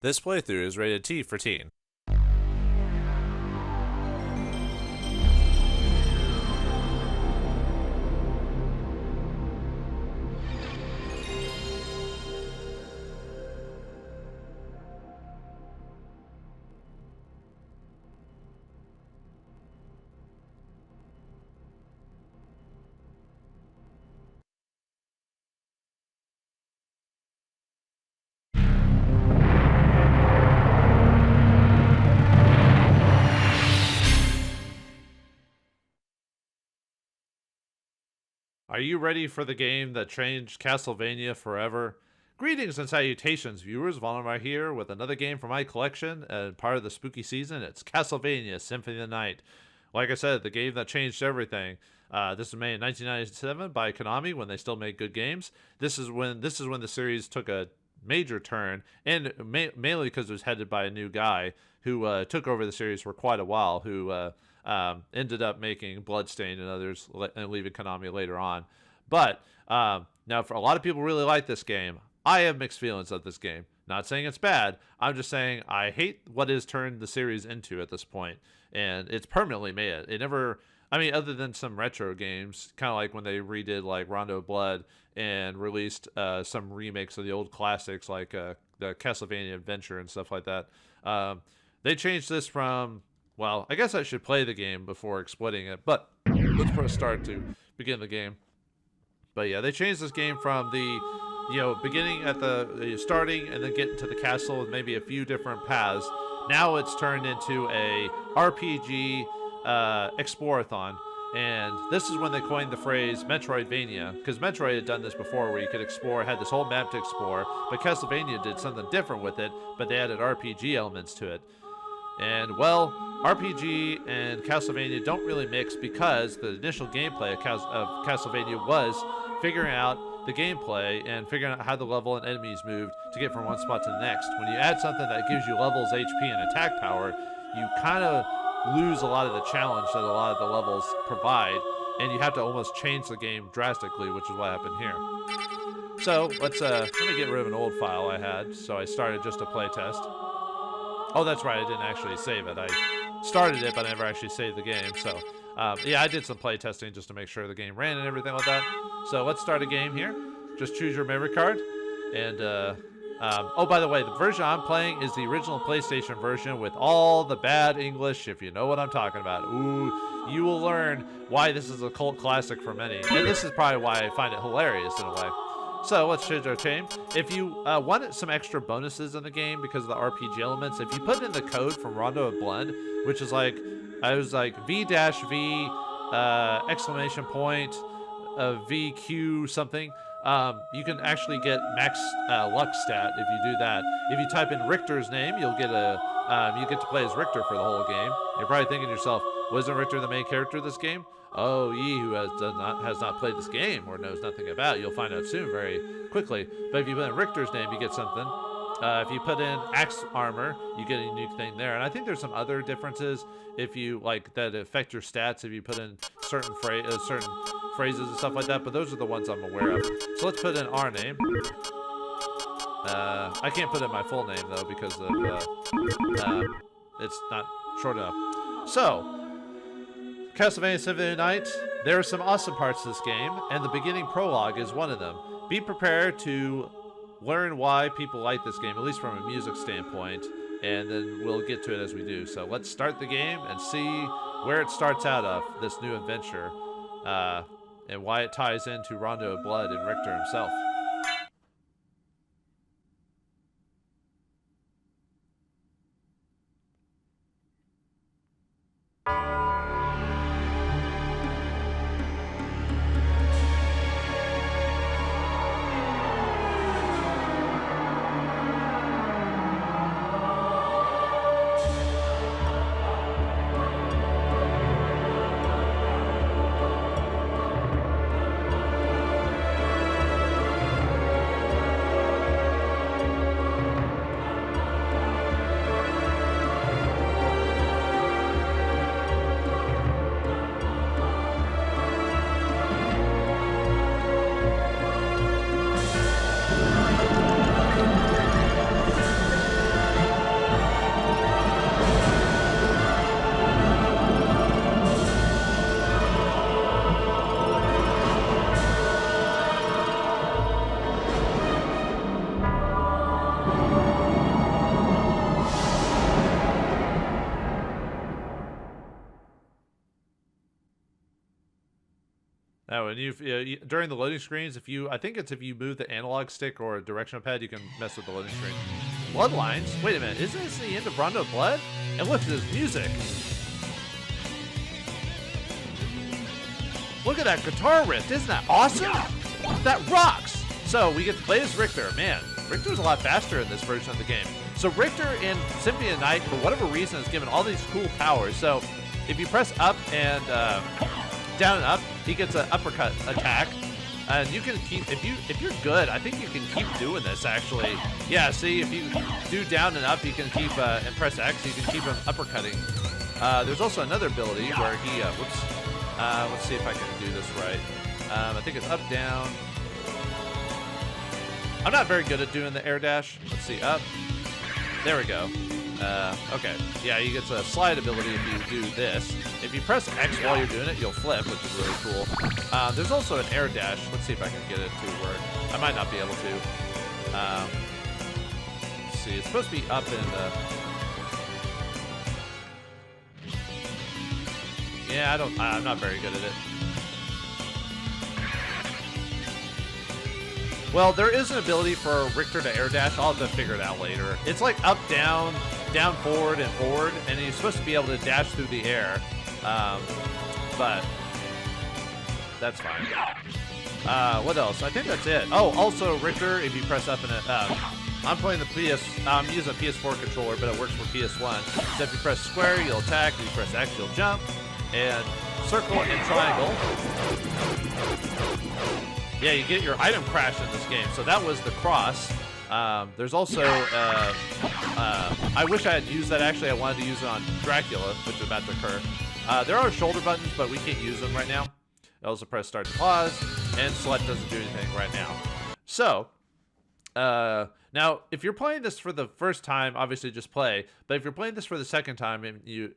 This playthrough is rated T for teen. Are you ready for the game that changed Castlevania forever? Greetings and salutations, viewers. Vauldemare here with another game from my collection and part of the spooky season. It's Castlevania Symphony of the Night. Like I said, the game that changed everything. This was made in 1997 by Konami when they still made good games. This is when the series took a major turn, and mainly because it was headed by a new guy who took over the series for quite a while, who ended up making Bloodstain and others and leaving Konami later on. But now, for a lot of people really like this game. I have mixed feelings of this game. Not saying it's bad. I'm just saying I hate what has turned the series into at this point, and it's permanently made it. It never. I mean, other than some retro games, kind of like when they redid like Rondo of Blood and released some remakes of the old classics like the Castlevania Adventure and stuff like that. They changed this from, well, I guess I should play the game before exploiting it, but let's press start to begin the game. But yeah, they changed this game from the, beginning at the starting and then getting to the castle with maybe a few different paths. Now it's turned into a RPG Explorathon, and this is when they coined the phrase Metroidvania, because Metroid had done this before where you could explore, had this whole map to explore, but Castlevania did something different with it, but they added RPG elements to it. And, well, RPG and Castlevania don't really mix because the initial gameplay of Castlevania was figuring out the gameplay and figuring out how the level and enemies moved to get from one spot to the next. When you add something that gives you levels, HP, and attack power, you kind of lose a lot of the challenge that a lot of the levels provide, and you have to almost change the game drastically, which is what happened here. So let me get rid of an old file I had. So I started just a playtest. Oh, that's right, I didn't actually save it. I started it, but I never actually saved the game. So yeah, I did some playtesting just to make sure the game ran and everything like that. So let's start a game here. Just choose your memory card, and oh, by the way, the version I'm playing is the original PlayStation version with all the bad English, if you know what I'm talking about. Ooh, you will learn why this is a cult classic for many. And this is probably why I find it hilarious in a way. So let's change our chain. If you wanted some extra bonuses in the game because of the RPG elements, if you put in the code from Rondo of Blood, which is like, I was like V-V exclamation point VQ something, you can actually get max luck stat if you do that. If you type in Richter's name, you'll get you get to play as Richter for the whole game. You're probably thinking to yourself, wasn't Richter the main character of this game? Oh, ye who has not played this game or knows nothing about it, you'll find out soon very quickly. But if you put in Richter's name, you get something. If you put in axe armor, you get a unique thing there. And I think there's some other differences if you like that affect your stats if you put in certain phrases and stuff like that. But those are the ones I'm aware of. So let's put in our name. I can't put in my full name though because of it's not short enough. So Castlevania Symphony of the Night. There are some awesome parts to this game, and the beginning prologue is one of them. Be prepared to learn why people like this game, at least from a music standpoint, and then we'll get to it as we do. So let's start the game and see where it starts out of, this new adventure, and why it ties into Rondo of Blood and Richter himself. and during the loading screens, if you move the analog stick or a directional pad, you can mess with the loading screen. Bloodlines? Wait a minute, isn't this the end of Rondo of Blood? And look at this music. Look at that guitar riff, isn't that awesome? That rocks! So we get to play as Richter. Man, Richter's a lot faster in this version of the game. So Richter in Symphony of the Night, for whatever reason, is given all these cool powers. So if you press up and down and up, he gets an uppercut attack. And you can keep, if you're good, I think you can keep doing this actually. Yeah, see, if you do down and up, you can keep, and press X, you can keep him uppercutting. There's also another ability where he, let's see if I can do this right. I think it's up, down. I'm not very good at doing the air dash. Let's see, up. There we go. Okay. Yeah, you get a slide ability if you do this. If you press X while you're doing it, you'll flip, which is really cool. There's also an air dash. Let's see if I can get it to work. I might not be able to. Let's see. It's supposed to be up and... yeah, I'm not very good at it. Well, there is an ability for Richter to air dash. I'll have to figure it out later. It's like up, down, down, forward, and you're supposed to be able to dash through the air. But that's fine. What else? I think that's it. Oh, also Richter, if you press up and I'm playing I'm using a PS4 controller, but it works for PS1. So if you press square, you'll attack. If you press X, you'll jump. And circle and triangle. Yeah, you get your item crash in this game. So that was the cross. There's also, I wish I had used that. Actually, I wanted to use it on Dracula, which is about to occur. There are shoulder buttons, but we can't use them right now. Also press start to pause, and select doesn't do anything right now. So, now, if you're playing this for the first time, obviously just play. But if you're playing this for the second time, and you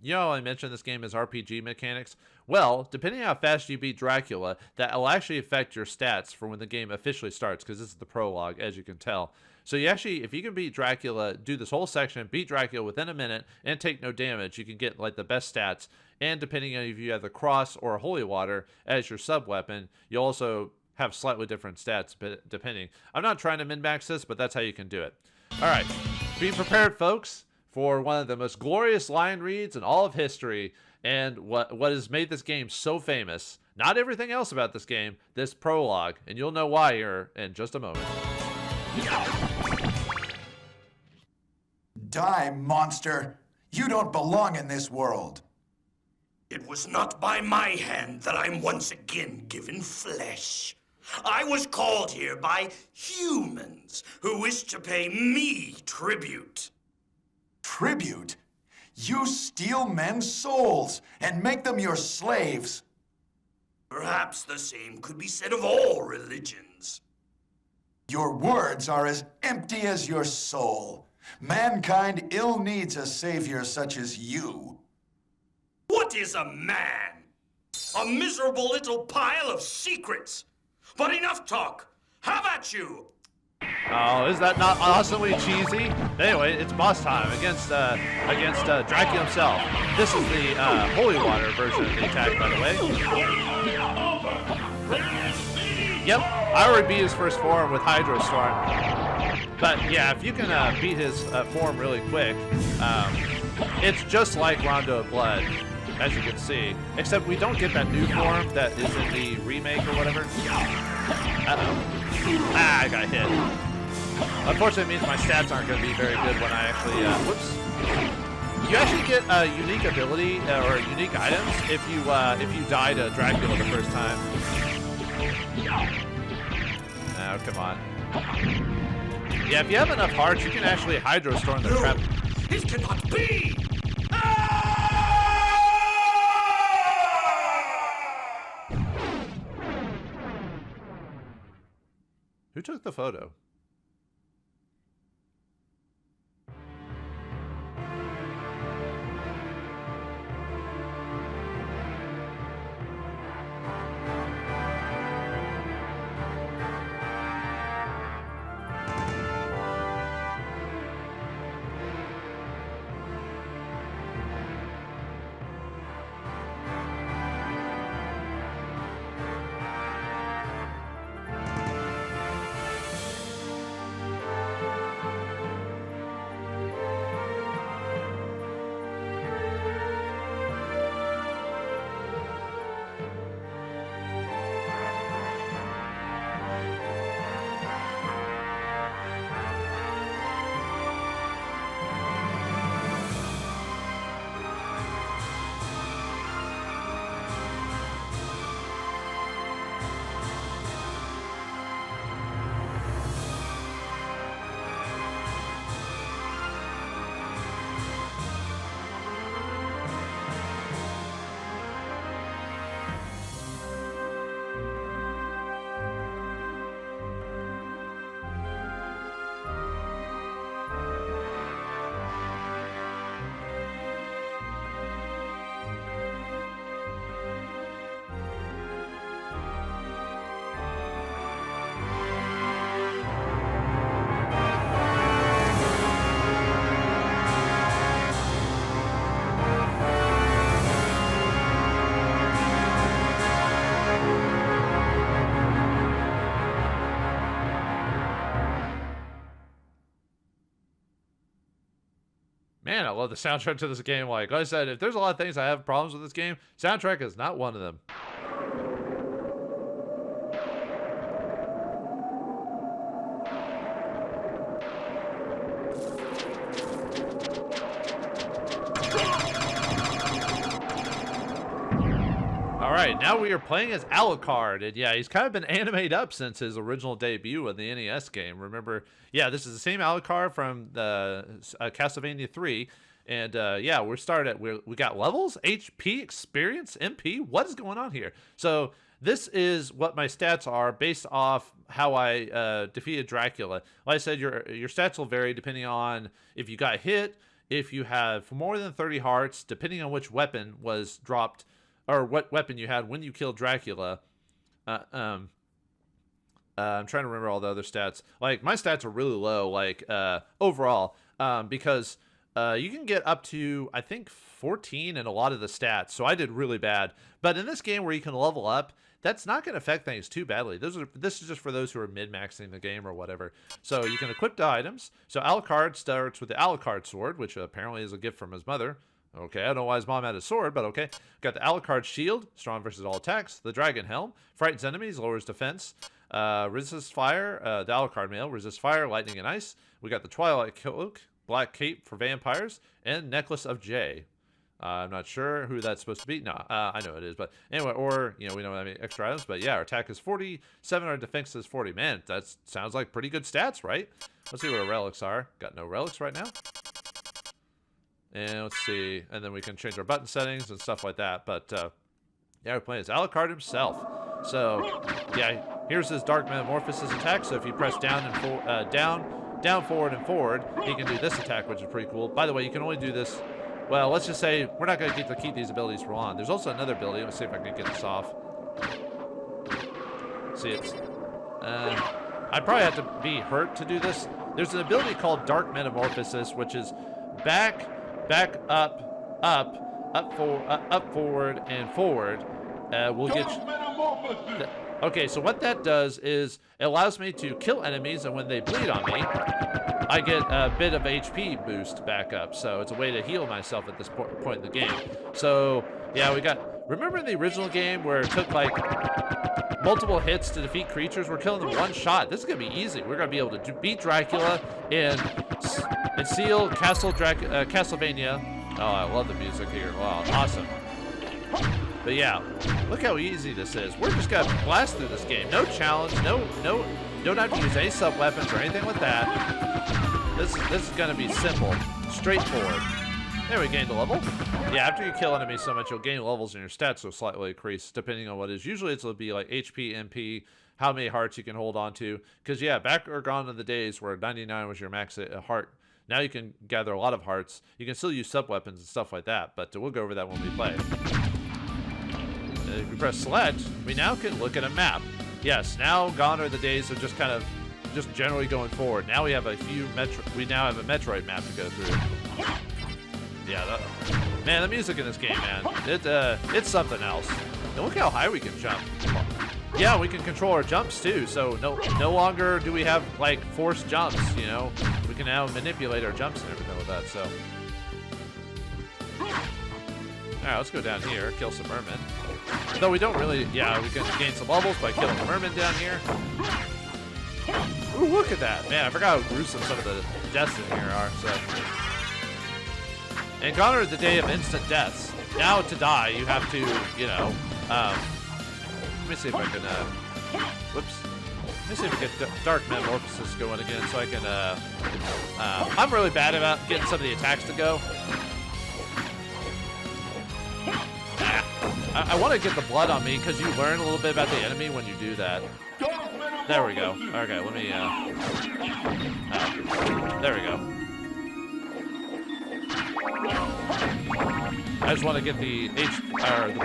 know I mentioned this game has RPG mechanics, well, depending on how fast you beat Dracula, that will actually affect your stats for when the game officially starts, because this is the prologue, as you can tell. So you actually, if you can beat Dracula, do this whole section, beat Dracula within a minute, and take no damage, you can get like the best stats. And depending on if you have the cross or holy water as your sub weapon, you'll also have slightly different stats, but depending. I'm not trying to min-max this, but that's how you can do it. All right, be prepared, folks, for one of the most glorious line reads in all of history, and what has made this game so famous. Not everything else about this game, this prologue, and you'll know why here in just a moment. Die, monster! You don't belong in this world. It was not by my hand that I'm once again given flesh. I was called here by humans who wish to pay me tribute. Tribute? You steal men's souls and make them your slaves. Perhaps the same could be said of all religions. Your words are as empty as your soul. Mankind ill needs a savior such as you. What is a man? A miserable little pile of secrets. But enough talk. How about you? Oh, is that not awesomely cheesy? Anyway, it's boss time against Dracula himself. This is the holy water version of the attack, by the way. Yep, I already beat his first form with Hydro Storm. But yeah, if you can beat his form really quick, it's just like Rondo of Blood, as you can see. Except we don't get that new form that is in the remake or whatever. Uh-oh. Ah, I got hit. Unfortunately, it means my stats aren't going to be very good when I actually, whoops. You actually get a unique ability or unique items if you die to Dracula the first time. Oh, come on. Yeah, if you have enough hearts, you can actually Hydro Storm the trap. It cannot be! Who took the photo? Man, I love the soundtrack to this game. Like I said, if there's a lot of things I have problems with this game, soundtrack is not one of them. Alright, now we are playing as Alucard, and yeah, he's kind of been animated up since his original debut in the NES game. Remember, yeah, this is the same Alucard from the Castlevania III, and yeah, we got levels, HP, experience, MP. What is going on here? So this is what my stats are based off how I defeated Dracula. Like I said, your stats will vary depending on if you got hit, if you have more than 30 hearts, depending on which weapon was dropped, or what weapon you had when you killed Dracula. I'm trying to remember all the other stats. Like, my stats are really low, like, overall, because you can get up to, I think, 14 in a lot of the stats, so I did really bad. But in this game where you can level up, that's not going to affect things too badly. This is just for those who are mid-maxing the game or whatever. So you can equip the items. So Alucard starts with the Alucard sword, which apparently is a gift from his mother. Okay, I don't know why his mom had a sword, but okay. Got the Alucard shield, strong versus all attacks. The dragon helm, frightens enemies, lowers defense. Resists fire, the Alucard mail, resists fire, lightning, and ice. We got the Twilight cloak, black cape for vampires, and necklace of J. I'm not sure who that's supposed to be. No, I know it is, but anyway, or, you know, we don't have any extra items, but yeah, our attack is 47, our defense is 40. Man, that sounds like pretty good stats, right? Let's see what our relics are. Got no relics right now. And let's see, and then we can change our button settings and stuff like that. But yeah, we're playing as Alucard himself. So yeah, here's his Dark Metamorphosis attack. So if you press down and down, forward, and forward, he can do this attack, which is pretty cool. By the way, you can only do this. Well, let's just say we're not going to get to keep these abilities for long. There's also another ability. Let's see if I can get this off. See, it's I probably have to be hurt to do this. There's an ability called Dark Metamorphosis, which is back, up, forward, and forward. We'll get you. Okay, so what that does is it allows me to kill enemies, and when they bleed on me, I get a bit of HP boost back up. So it's a way to heal myself at this point in the game. So yeah, remember in the original game where it took like multiple hits to defeat creatures? We're killing them one shot. This is gonna be easy. We're gonna be able to beat Dracula and seal Castlevania. Oh, I love the music here. Wow, awesome. But yeah, look how easy this is. We're just gonna blast through this game. No challenge, don't have to use any sub weapons or anything like that. This is gonna be simple, straightforward. There, we gained a level. Yeah, after you kill enemies so much, you'll gain levels and your stats will slightly increase depending on what it is. Usually it'll be like HP, MP, how many hearts you can hold on to. Because yeah, back or gone in the days where 99 was your max heart. Now you can gather a lot of hearts. You can still use sub weapons and stuff like that, but we'll go over that when we play. If we press select, we now can look at a map. Yes, now gone are the days of just generally going forward. Now we have we now have a Metroid map to go through. Yeah, man, the music in this game, man, it's something else. And look how high we can jump. Yeah, we can control our jumps too. So no longer do we have like forced jumps. You know, we can now manipulate our jumps and everything with that. So, all right, let's go down here, kill some mermen. Though we don't really, yeah, we can gain some levels by killing the mermen down here. Ooh, look at that, man! I forgot how gruesome some of the deaths in here are. So. And gone are the day of instant deaths. Now to die, you have to, you know, let me see if I can, whoops. Let me see if we get Dark Metamorphosis going again so I can, I'm really bad about getting some of the attacks to go. I want to get the blood on me because you learn a little bit about the enemy when you do that. There we go. Okay, let me, there we go. I just want to get the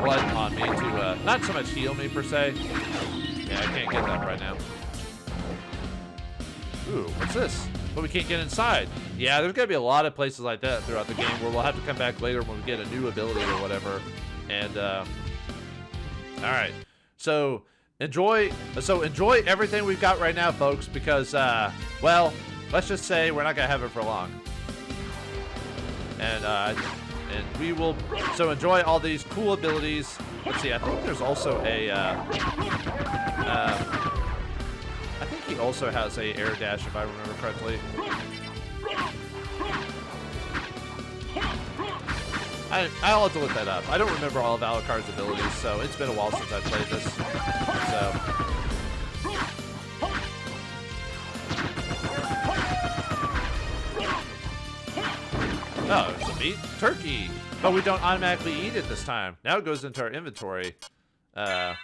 blood on me to not so much heal me per se. Yeah, I can't get that right now. Ooh, what's this? But we can't get inside. Yeah, there's gonna be a lot of places like that throughout the game where we'll have to come back later when we get a new ability or whatever. And all right, so enjoy everything we've got right now, folks, because well, let's just say we're not gonna have it for long. and we will so enjoy all these cool abilities. Let's see. I think there's also a. I think he also has a air dash if I remember correctly. I'll have to look that up. I don't remember all of Alucard's abilities, so it's been a while since I played this. So. Oh, it's a meat turkey, but we don't automatically eat it this time. Now it goes into our inventory. Let's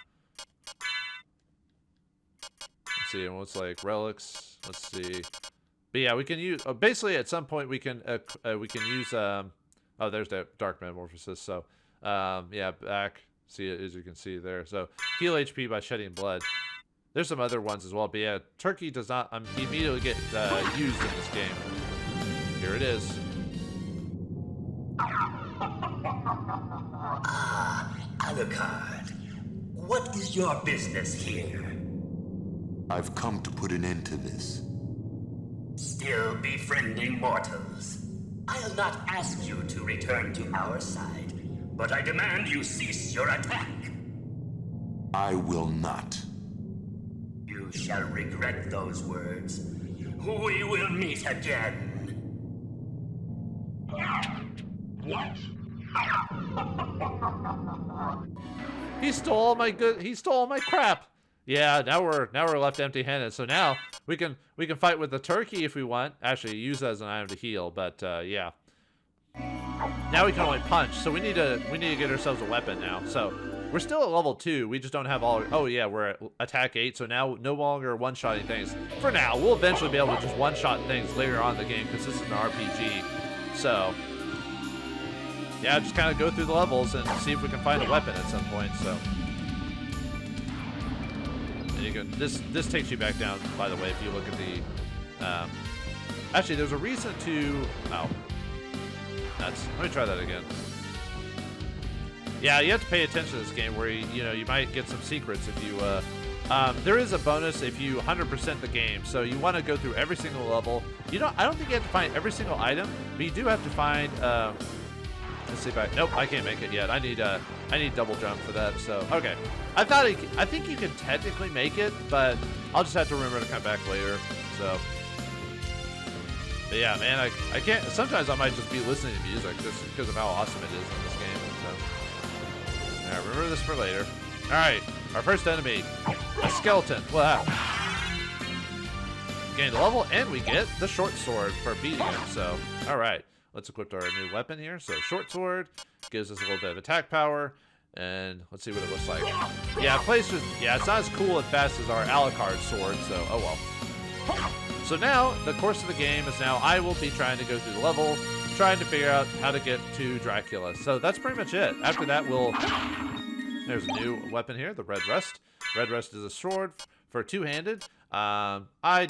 see, what's like relics? Let's see. But yeah, we can use. Basically, at some point we can use. Oh, there's that dark metamorphosis. So, yeah, back. See it as you can see there. So, heal HP by shedding blood. There's some other ones as well. But yeah, turkey does not immediately get used in this game. Here it is. Alucard, what is your business here? I've come to put an end to this. Still befriending mortals. I'll not ask you to return to our side, but I demand you cease your attack. I will not. You shall regret those words. We will meet again. What? He stole my crap. Yeah, now we're left empty-handed. So now we can fight with the turkey if we want. Actually, use that as an item to heal, but yeah. Now we can only punch. So we need to get ourselves a weapon now. So we're still at level 2. We just don't have all. Oh yeah, we're at attack 8. So now no longer one-shotting things. For now, we'll eventually be able to just one-shot things later on in the game because this is an RPG. So yeah, just kind of go through the levels and see if we can find a weapon at some point. So. And you can, this takes you back down, by the way, if you look at the, actually, there's a reason to, oh, let me try that again. Yeah, you have to pay attention to this game where, you might get some secrets if you, there is a bonus if you 100% the game, so you want to go through every single level. I don't think you have to find every single item, but you do have to find, let's see if nope, I can't make it yet. I need double jump for that, so, okay. I think you can technically make it, but I'll just have to remember to come back later, so. But yeah, man, I can't, sometimes I might just be listening to music just because of how awesome it is in this game, so. Alright, remember this for later. Alright, our first enemy, a skeleton. Wow. Gain the level, and we get the short sword for beating him, so. Alright, let's equip our new weapon here. So, short sword gives us a little bit of attack power. And let's see what it looks like. Yeah, it's not as cool and fast as our Alucard sword, so oh well. So now, the course of the game is now I will be trying to go through the level, trying to figure out how to get to Dracula. So that's pretty much it. After that, there's a new weapon here, the Red Rust. Red Rust is a sword for two-handed. I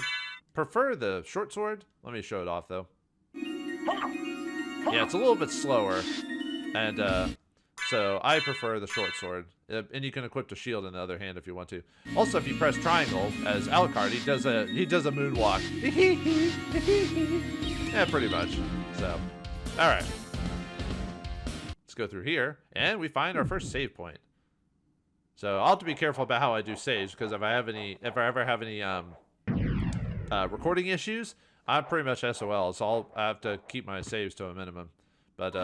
prefer the short sword. Let me show it off, though. Yeah, it's a little bit slower, and so I prefer the short sword, and you can equip the shield in the other hand if you want to. Also, if you press triangle as Alucard, he does a moonwalk. Yeah, pretty much. So, all right, let's go through here, and we find our first save point. So I'll have to be careful about how I do saves because if I ever have any recording issues, I'm pretty much SOL. So I have to keep my saves to a minimum. But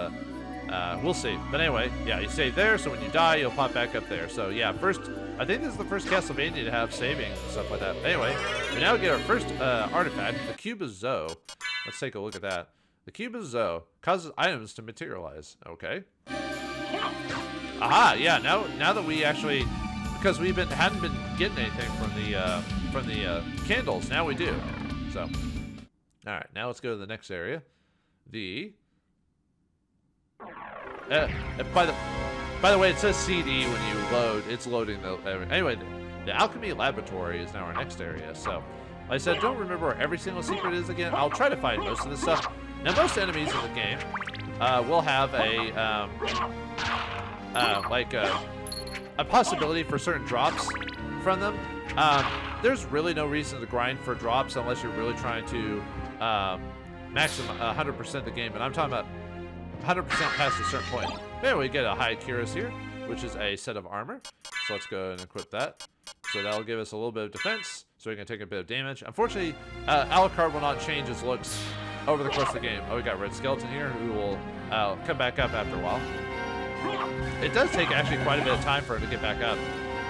we'll see. But anyway, yeah, you save there, so when you die, you'll pop back up there. So yeah, I think this is the first Castlevania to have saving and stuff like that. Anyway, we now get our first artifact, the Cube of Zoe. Let's take a look at that. The Cube of Zoe causes items to materialize. Okay. Aha, yeah, now that we actually, because we hadn't been getting anything from the candles, now we do. So, all right, now let's go to the next area. By the way, it says CD when you load. It's loading the. Anyway, the Alchemy Laboratory is now our next area. So, like I said, don't remember where every single secret is again. I'll try to find most of this stuff. Now, most enemies in the game will have a possibility for certain drops from them. There's really no reason to grind for drops unless you're really trying to maximum 100% the game. But I'm talking about 100% past a certain point. Then we get a high cuirass here, which is a set of armor. So let's go and equip that. So that'll give us a little bit of defense, so we can take a bit of damage. Unfortunately, Alucard will not change his looks over the course of the game. Oh, we got Red Skeleton here, who will come back up after a while. It does take actually quite a bit of time for him to get back up.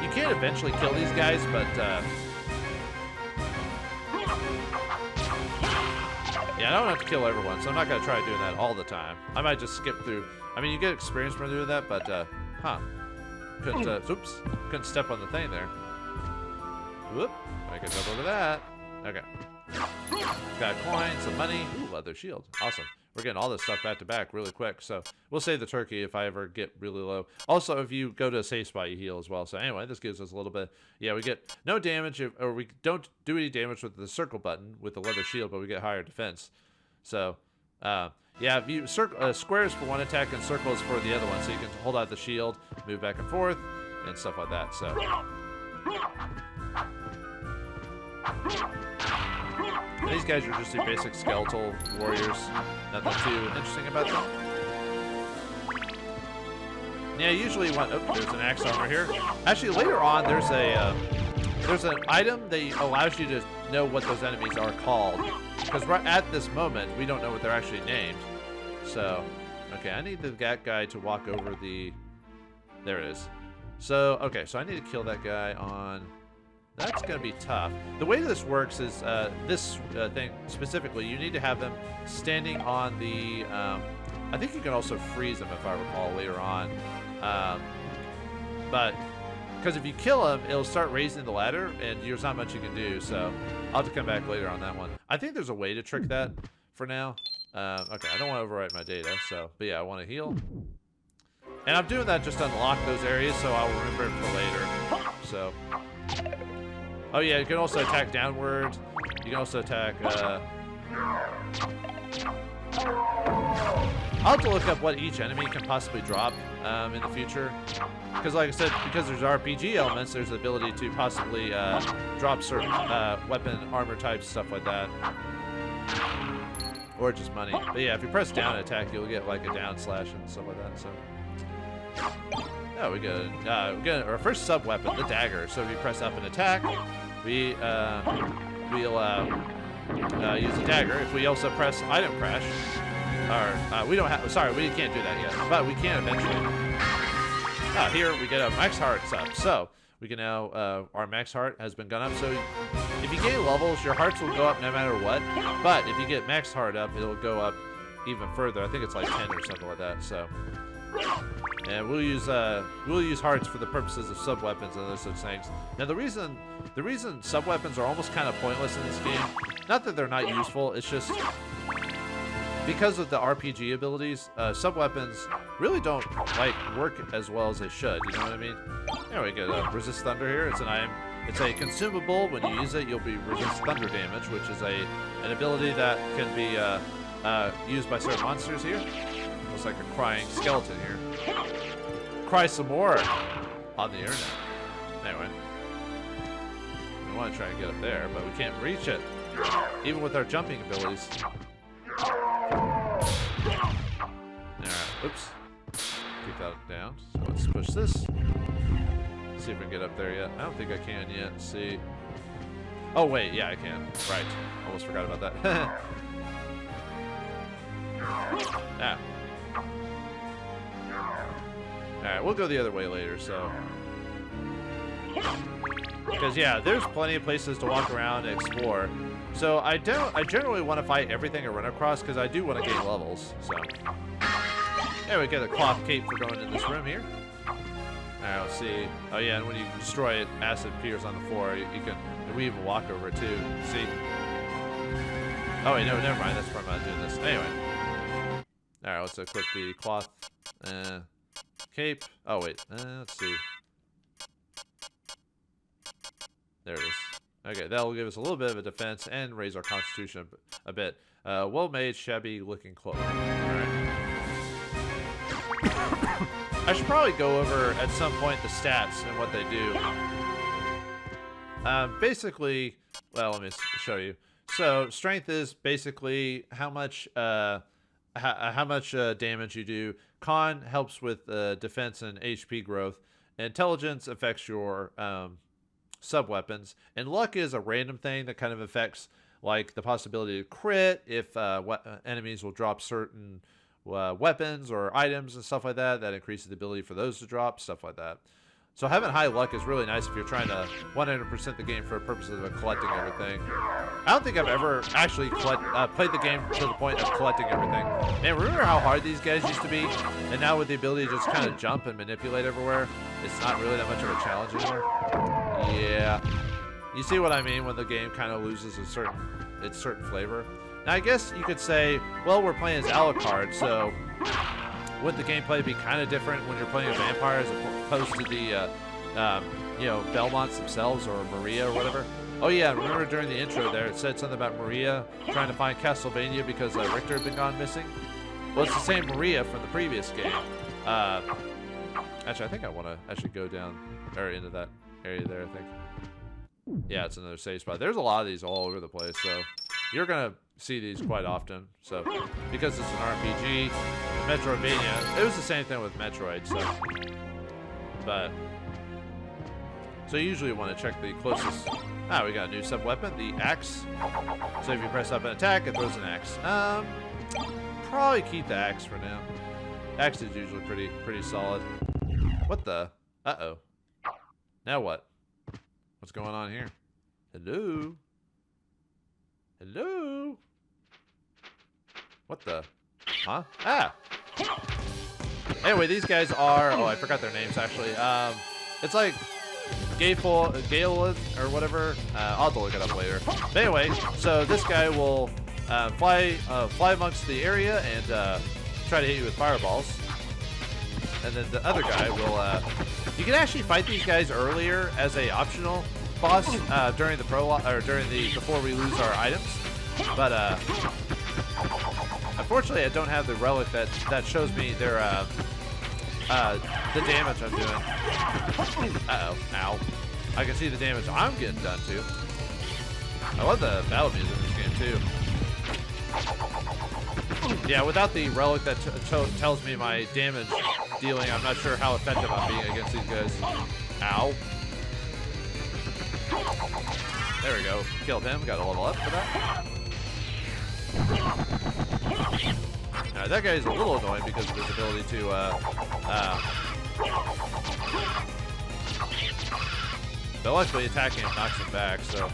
You can eventually kill these guys, but yeah, I don't have to kill everyone, so I'm not gonna try doing that all the time. I might just skip through. I mean, you get experience from doing that, but couldn't step on the thing there. Whoop, I can jump over that. Okay. Got a coin, some money. Ooh, leather shield. Awesome. We're getting all this stuff back to back really quick, so we'll save the turkey if I ever get really low. Also, if you go to a safe spot, you heal as well. So anyway, this gives us a little bit. Yeah, we get no damage, or we don't do any damage with the circle button with the leather shield, but we get higher defense. So, yeah, if you squares for one attack and circles for the other one, so you can hold out the shield, move back and forth, and stuff like that. So. These guys are just your basic skeletal warriors. Nothing too interesting about them. Yeah, usually you want. Oh, there's an axe armor here. Actually, later on, there's an item that allows you to know what those enemies are called. Because right at this moment, we don't know what they're actually named. So, okay, I need that guy to walk over the. There it is. So, okay, so I need to kill that guy on. That's going to be tough. The way this works is this thing specifically, you need to have them standing on the... I think you can also freeze them if I recall later on. But because if you kill them, it'll start raising the ladder and there's not much you can do. So I'll have to come back later on that one. I think there's a way to trick that for now. Okay, I don't want to overwrite my data. So, but yeah, I want to heal. And I'm doing that just to unlock those areas so I'll remember it for later. So... Oh yeah, you can also attack downward. You can also attack, I'll have to look up what each enemy can possibly drop in the future. Because like I said, because there's RPG elements, there's the ability to possibly drop certain weapon, armor types, stuff like that. Or just money. But yeah, if you press down and attack, you'll get like a down slash and stuff like that, so. Oh, we got our first sub weapon, the dagger. So if you press up and attack, we'll use the dagger. If we also press item crash, or we don't have. Sorry, we can't do that yet, but we can eventually. Here we get a max hearts up. So we can now our max heart has been gone up. So if you gain levels, your hearts will go up no matter what. But if you get max heart up, it'll go up even further. I think it's like 10 or something like that. So. And we'll use hearts for the purposes of sub weapons and those such things. Now the reason sub weapons are almost kind of pointless in this game, not that they're not useful, it's just because of the RPG abilities, sub weapons really don't like work as well as they should. You know what I mean? There we go. Resist thunder here. It's an item. It's a consumable. When you use it, you'll be resist thunder damage, which is an ability that can be used by certain monsters here. Looks like a crying skeleton here. Cry some more on the internet. Anyway. We want to try and get up there, but we can't reach it. Even with our jumping abilities. Alright, oops. Keep that down. So let's push this. See if we can get up there yet. I don't think I can yet. Let's see. Oh wait, yeah I can. Right. Almost forgot about that. Ah. Alright, we'll go the other way later, so. Because yeah, there's plenty of places to walk around and explore. So I generally want to fight everything I run across because I do want to gain levels. So there we get a cloth cape for going in this room here. Alright, let's see. Oh yeah, and when you destroy it, acid appears on the floor. You can we even walk over it too. See? Oh wait, no, never mind. That's why I'm not doing this. Anyway. Alright, let's equip the cloth cape. Oh wait, let's see. There it is. Okay, that'll give us a little bit of a defense and raise our constitution a bit. Well-made, shabby-looking cloak. Alright. I should probably go over at some point the stats and what they do. Basically, well, let me show you. So, strength is basically how much how much damage you do. Con helps with defense and HP growth. Intelligence affects your sub weapons, and luck is a random thing that kind of affects like the possibility to crit if enemies will drop certain weapons or items and stuff like that. That increases the ability for those to drop, stuff like that. So having high luck is really nice if you're trying to 100% the game for purposes of collecting everything. I don't think I've ever actually played the game to the point of collecting everything. Man, remember how hard these guys used to be? And now with the ability to just kind of jump and manipulate everywhere, it's not really that much of a challenge anymore. Yeah. You see what I mean when the game kind of loses its certain flavor? Now, I guess you could say, well, we're playing as Alucard, so wouldn't the gameplay be kind of different when you're playing a vampire as opposed to the, Belmonts themselves or Maria or whatever? Oh yeah, remember during the intro there, it said something about Maria trying to find Castlevania because Richter had been gone missing? Well, it's the same Maria from the previous game. Actually, I think I want to actually go down or into that area there, I think. Yeah, it's another safe spot. There's a lot of these all over the place, so you're going to see these quite often. So, because it's an RPG, Metroidvania, it was the same thing with Metroid, so. So you usually want to check the closest. Ah, we got a new sub-weapon, the axe. So if you press up and attack, it throws an axe. Probably keep the axe for now. Axe is usually pretty solid. What the? Uh-oh. Now what? What's going on here? Hello? Hello? What the? Huh? Ah! Anyway, these guys are... Oh, I forgot their names, actually. It's like... Gale or whatever. I'll have to look it up later. But anyway, so this guy will fly amongst the area and try to hit you with fireballs. And then the other guy will... you can actually fight these guys earlier as a optional boss during the prologue or before we lose our items. But unfortunately, I don't have the relic that shows me their the damage I'm doing. Uh-oh. Ow. I can see the damage I'm getting done too. I love the battle music in this game too. Yeah, without the relic that tells me my damage dealing, I'm not sure how effective I'm being against these guys. Ow. There we go. Killed him. Got a level up for that. Now, that guy is a little annoying because of his ability to, but luckily attacking him knocks him back, so.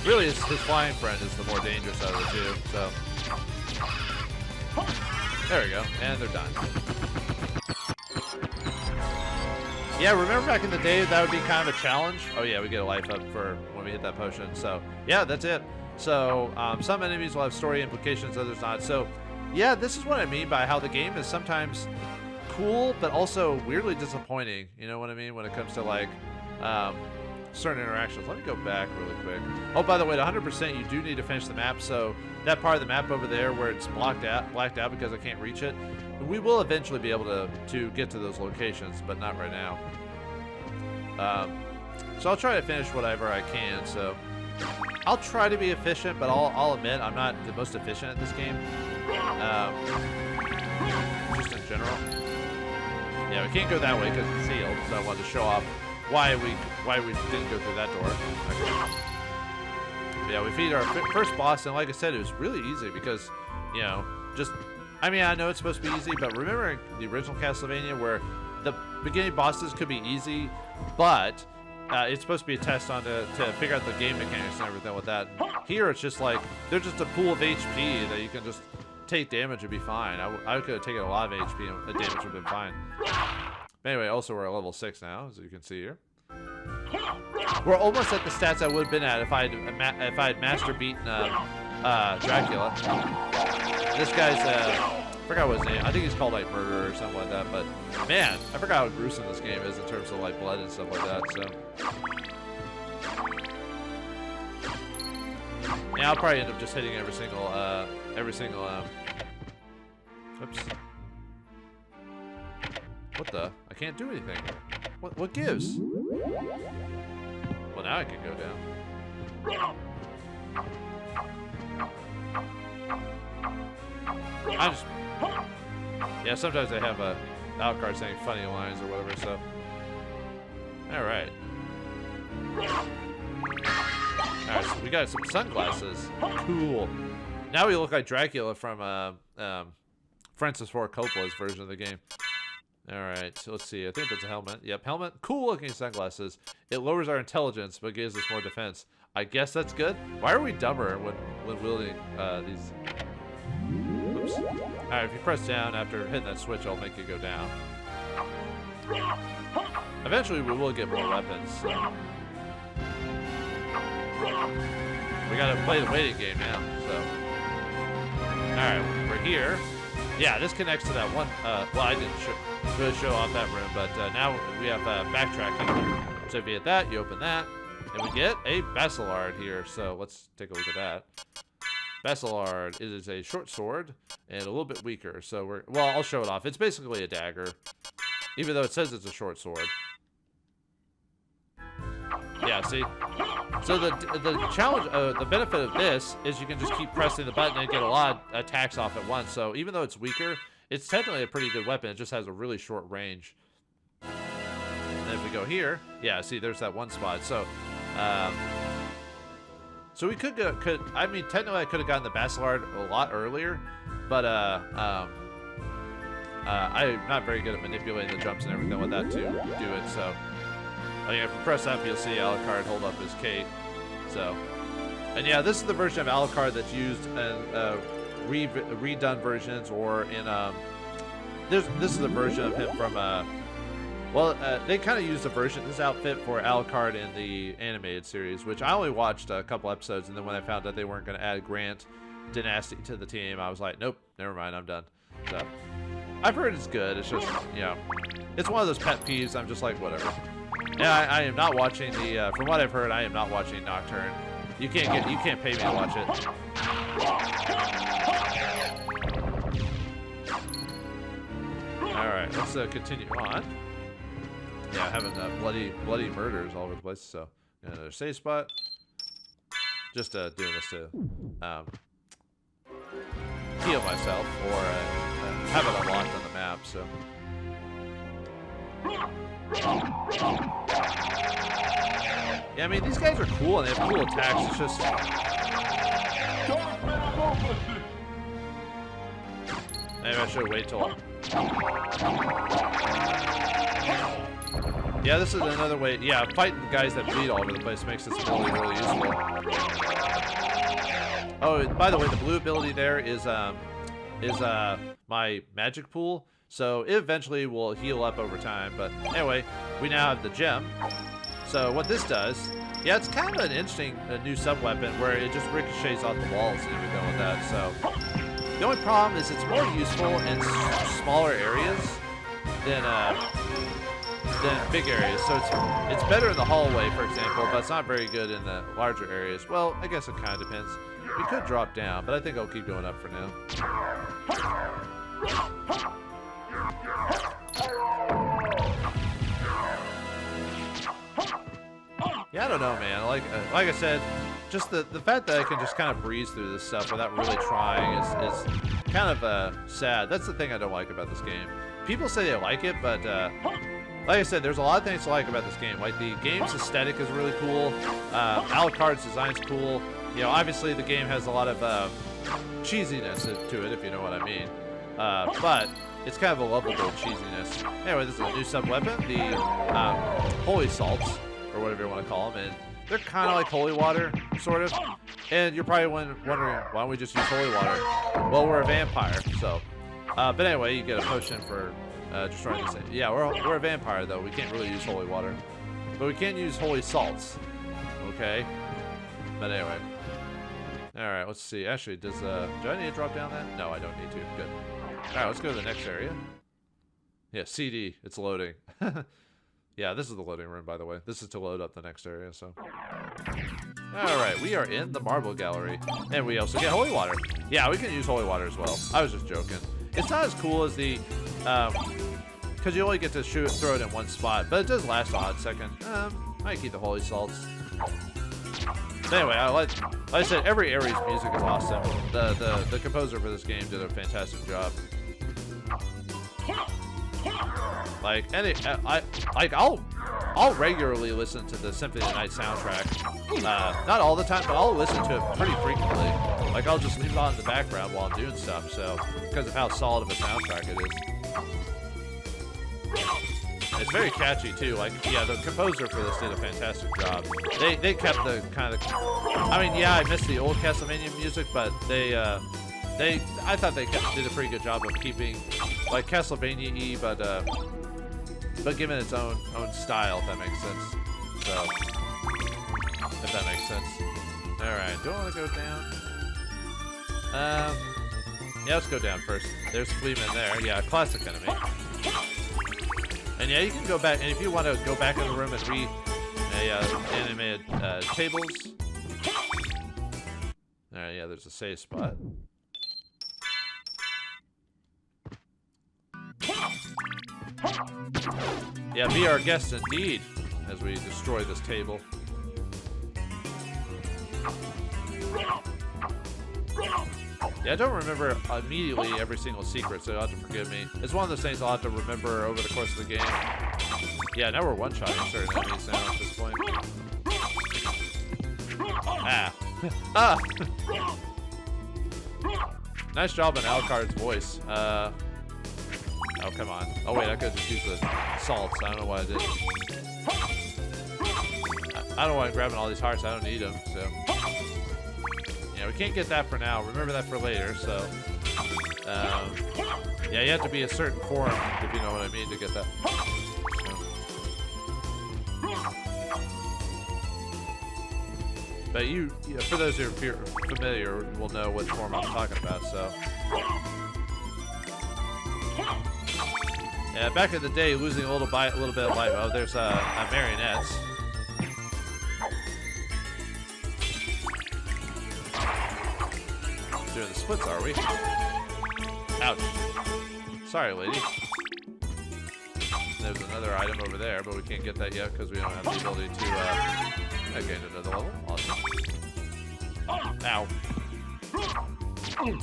Really, his flying friend is the more dangerous out of the two, so. There we go, and they're done. Yeah, remember back in the day, that would be kind of a challenge? Oh yeah, we get a life up for when we hit that potion, so. Yeah, that's it. So, some enemies will have story implications, others not. So, yeah, this is what I mean by how the game is sometimes cool, but also weirdly disappointing. You know what I mean? When it comes to, like, certain interactions. Let me go back really quick. Oh, by the way, to 100%, you do need to finish the map. So, that part of the map over there where it's blacked out because I can't reach it, we will eventually be able to get to those locations, but not right now. So, I'll try to finish whatever I can, so... I'll try to be efficient, but I'll admit I'm not the most efficient at this game. Just in general. Yeah, we can't go that way because it's sealed, so I wanted to show off why we didn't go through that door. Okay. Yeah, we defeated our first boss, and like I said, it was really easy because, you know, I mean, I know it's supposed to be easy, but remember the original Castlevania where the beginning bosses could be easy, but... it's supposed to be a test on to figure out the game mechanics and everything with that. Here, it's just like, they're just a pool of HP that you can just take damage and be fine. I could have taken a lot of HP and the damage would have been fine. But anyway, also we're at level 6 now, as you can see here. We're almost at the stats I would have been at if I had master beaten Dracula. This guy's, I forgot what his name. I think he's called like Murderer or something like that. But man, I forgot how gruesome this game is in terms of like blood and stuff like that. So yeah, I'll probably end up just hitting every single. Oops. What the? I can't do anything. What gives? Well, now I can go down. Yeah, sometimes they have a Alucard saying funny lines or whatever, so. Alright. Alright, so we got some sunglasses. Cool. Now we look like Dracula from Francis Ford Coppola's version of the game. Alright, so let's see. I think that's a helmet. Yep, helmet. Cool looking sunglasses. It lowers our intelligence, but gives us more defense. I guess that's good. Why are we dumber when wielding these? Oops. Alright, if you press down after hitting that switch, I'll make it go down. Eventually, we will get more weapons. So. We gotta play the waiting game now, so. Alright, we're here. Yeah, this connects to that one, well, I didn't really show off that room, but now we have backtracking. So if you hit that, you open that, and we get a Basilard here. So let's take a look at that. Basilard, it is a short sword, and a little bit weaker. So well, I'll show it off. It's basically a dagger, even though it says it's a short sword. Yeah, see? So the challenge, the benefit of this is you can just keep pressing the button and get a lot of attacks off at once. So even though it's weaker, it's technically a pretty good weapon. It just has a really short range. And if we go here, yeah, see, there's that one spot. So, so we I mean, technically I could have gotten the Basilard a lot earlier, but I'm not very good at manipulating the jumps and everything with that to do it. So. I mean, if you press up, you'll see Alucard hold up his cape. So, and yeah, this is the version of Alucard that's used in redone versions, or in this is the version of him from they kind of used this outfit for Alucard in the animated series, which I only watched a couple episodes, and then when I found out they weren't going to add Grant Dynasty to the team, I was like, nope, never mind, I'm done. So, I've heard it's good. It's just, you know, it's one of those pet peeves. I'm just like, whatever. Yeah, I am not watching the. From what I've heard, I am not watching Nocturne. You can't pay me to watch it. All right, let's continue on. Yeah, having bloody murders all over the place. So another save spot. Just doing this to heal myself or have it unlocked on the map. So. Yeah, I mean, these guys are cool and they have cool attacks. It's just. Maybe I should wait till. Yeah, this is another way. Yeah, fighting guys that bleed all over the place makes this ability really useful. Oh, by the way, the blue ability there is my magic pool. So it eventually will heal up over time. But anyway, we now have the gem. So what this does, yeah, it's kind of an interesting new sub-weapon where it just ricochets off the walls and everything with that. So the only problem is it's more useful in smaller areas than big areas. So it's better in the hallway, for example, but it's not very good in the larger areas. Well, I guess it kind of depends. We could drop down, but I think I'll keep going up for now. Yeah, I don't know, man. Like I said, just the fact that I can just kind of breeze through this stuff without really trying is kind of sad. That's the thing I don't like about this game. People say they like it, but like I said, there's a lot of things to like about this game. Like the game's aesthetic is really cool. Alucard's design's cool. You know, obviously the game has a lot of cheesiness to it, if you know what I mean. But it's kind of a lovable cheesiness. Anyway, this is a new sub-weapon, the Holy Salts, or whatever you want to call them, and they're kind of like holy water, sort of. And you're probably wondering, why don't we just use holy water? Well, we're a vampire, so. But anyway, you get a potion for destroying this thing. Yeah, we're a vampire, though. We can't really use holy water. But we can use holy salts. Okay? But anyway. Alright, let's see. Actually, do I need to drop down that? No, I don't need to. Good. Alright, let's go to the next area. Yeah, CD. It's loading. Yeah, this is the loading room, by the way. This is to load up the next area, so. Alright, we are in the marble gallery. And we also get holy water. Yeah, we can use holy water as well. I was just joking. It's not as cool as the, because you only get to throw it in one spot, but it does last a hot second. I might keep the holy salts. Anyway, like I said, every Ares music is awesome. The composer for this game did a fantastic job. Like I'll regularly listen to the Symphony of the Night soundtrack. Not all the time, but I'll listen to it pretty frequently. Like I'll just leave it on in the background while I'm doing stuff. So because of how solid of a soundtrack it is. It's very catchy too. Like, yeah, the composer for this did a fantastic job. They kept the kind of, I mean, yeah, I missed the old Castlevania music, but I thought they did a pretty good job of keeping like Castlevania-y, but given its own style, if that makes sense. So, if that makes sense. All right, do I want to go down? Yeah, let's go down first. There's Fleeman there. Yeah, classic enemy. And yeah, you can go back, and if you want to go back in the room and read animated tables. Alright, yeah, there's a save spot. Yeah, be our guest indeed, as we destroy this table. Yeah, I don't remember immediately every single secret, so you'll have to forgive me. It's one of those things I'll have to remember over the course of the game. Yeah, now we're one-shotting certain enemies now at this point. Ah. Ah! Nice job on Alucard's voice. Oh, come on. Oh, wait, I could just use the salts. I don't know why I didn't. I don't know why I'm grabbing all these hearts. I don't need them, so... Yeah, we can't get that for now. Remember that for later, so... yeah, you have to be a certain form, if you know what I mean, to get that. But you know, for those who are familiar, will know what form I'm talking about, so... Yeah, back in the day, losing a little bit of life. Oh, there's marionettes. Doing the splits, are we? Ouch. Sorry, lady. There's another item over there, but we can't get that yet because we don't have the ability to I gained another level. Awesome. Ow.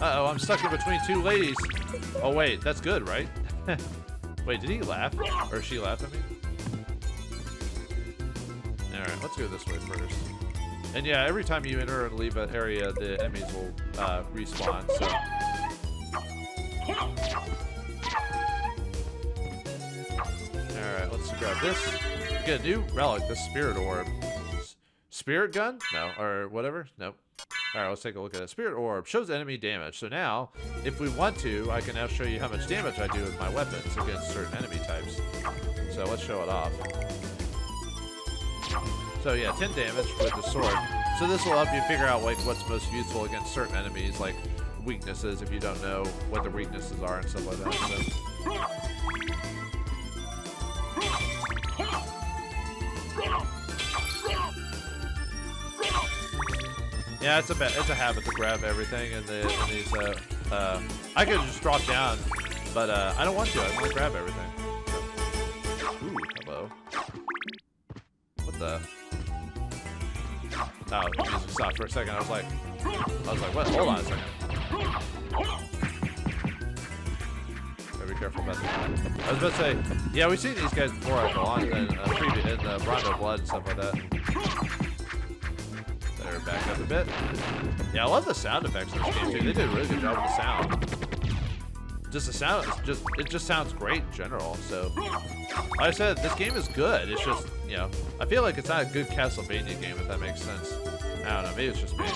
Uh-oh, I'm stuck in between two ladies. Oh, wait, that's good, right? Wait, did he laugh? Or she laughed at me? Alright, let's go this way first. And yeah, every time you enter and leave an area, the enemies will respawn, so... Alright, let's grab this. We get a new relic, the Spirit Orb. Spirit Gun? No, or whatever? Nope. Alright, let's take a look at it. Spirit Orb shows enemy damage. So now, if we want to, I can now show you how much damage I do with my weapons against certain enemy types. So let's show it off. So yeah, 10 damage with the sword. So this will help you figure out like what's most useful against certain enemies, like weaknesses if you don't know what the weaknesses are and stuff like that. So. Yeah, it's a habit to grab everything in these. I could just drop down, but I don't want to. I want to grab everything. Ooh, hello. What the? Oh, the music stopped for a second. I was like, what? Hold on a second. Gotta be careful about that. I was about to say, yeah, we've seen these guys before in the Rondo of Blood and stuff like that. Better back up a bit. Yeah, I love the sound effects in this game too. They did a really good job with the sound. Just the sound, it just sounds great in general. So, like I said, this game is good. It's just, you know, I feel like it's not a good Castlevania game, if that makes sense. I don't know, maybe it's just me.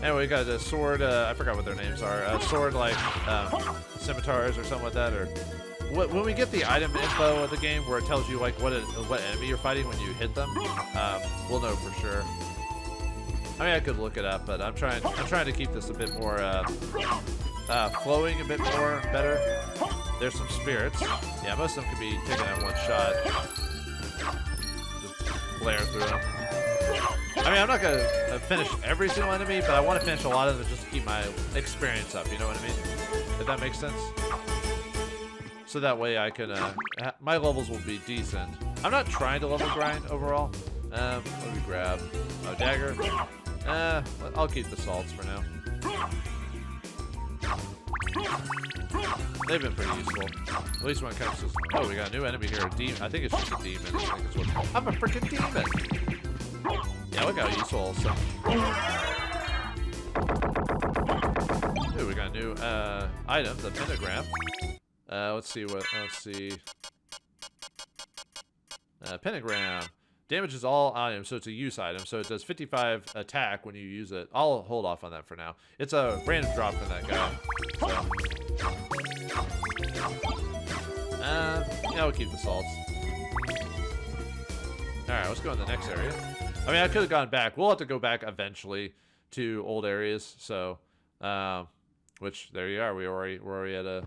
Anyway, we got a sword, I forgot what their names are. Sword like scimitars or something like that. Or when we get the item info of the game where it tells you like what enemy you're fighting when you hit them, we'll know for sure. I mean, I could look it up, but I'm trying to keep this a bit more flowing a bit more better. There's some spirits. Yeah, most of them can be taken at one shot. Just blare through them. I mean, I'm not going to finish every single enemy, but I want to finish a lot of them just to keep my experience up, you know what I mean? If that makes sense? So that way I can, my levels will be decent. I'm not trying to level grind overall. What do we grab? Oh, dagger. I'll keep the salts for now. They've been pretty useful. At least when it comes to... Oh, we got a new enemy here. A demon. I think it's just a demon. I think it's what it's called. I'm a freaking demon! Yeah, look how useful also. Ooh, we got a new item, the pentagram. Let's see. Pentagram. Damages all items, so it's a use item. So it does 55 attack when you use it. I'll hold off on that for now. It's a random drop from that guy. So. Yeah, we'll keep the salts. Alright, let's go in the next area. I mean, I could have gone back. We'll have to go back eventually to old areas. So, which, there you are. We're already at a